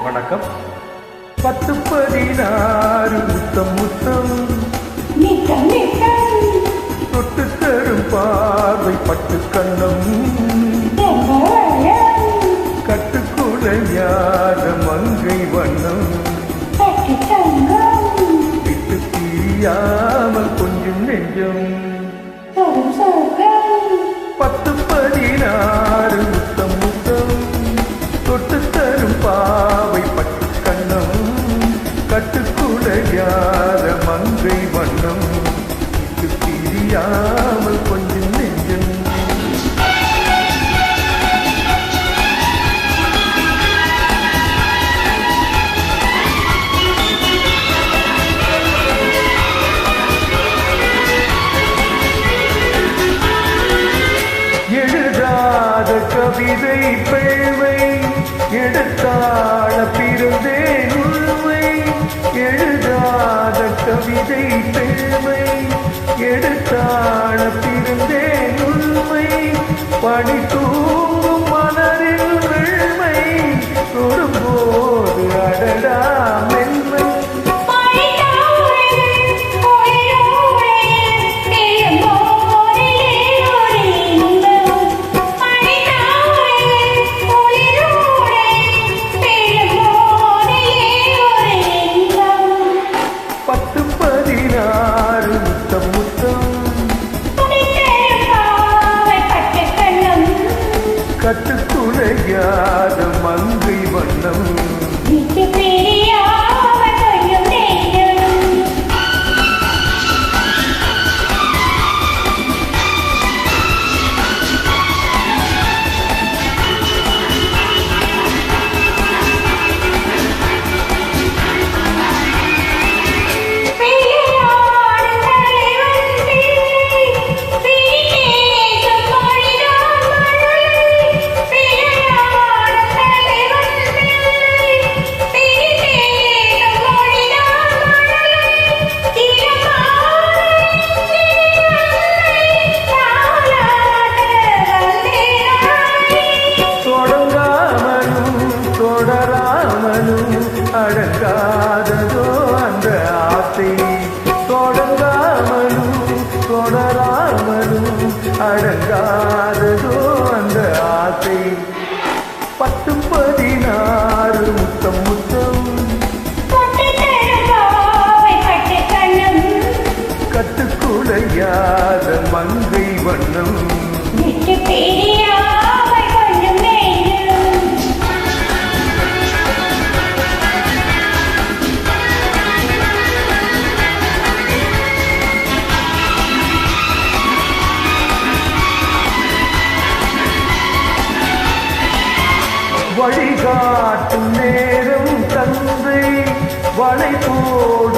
வணக்கம். 10-16 முத்தம் முத்தம் நித்தம் நித்தம் தொட்டு தரும் பார்வை பட்டு கண்ணம் கட்டுக்குலையாத மங்கை வண்ணம் பட்டு தங்கம் விட்டு பிரியாமல் கொஞ்சம் நெஞ்சம் சொரும் சொர்க்கம் 10-16 முத்தம் முத்தம் தொட்டு தரும் பாவை பட்டு கண்ணம் கட்டுக்குலையாத மங்கை வண்ணம் விட்டு பிரியாமல் கொஞ்சம் நெஞ்சம் எழுதாத கவிதை பேழ்வை எடுத்தாள பிறந்தேன் உண்மை எழுதாத கவிதை பேழ்வை எடுத்தாள பிறந்தேன் உண்மை படி தூங்கும் மலரில் வெண்மை தொடும்போது அடடா மென்மை கட்டுக்குலையாத மங்கை வண்ணம் விட்டு பிரியாமல் கொஞ்சம் நெஞ்சம் அடங்காததோ அந்த ஆசை தொடங்காமலும் தொடராமலும் அடங்காததோ அந்த ஆசை 10-16 முத்தம் முத்தம் கட்டுக்குலையாத மங்கை வண்ணம் விட்டு பிரியாமல் கொஞ்சம் நெஞ்சம் வழிகாட்டும் நேரம் தந்தை வளை போடும்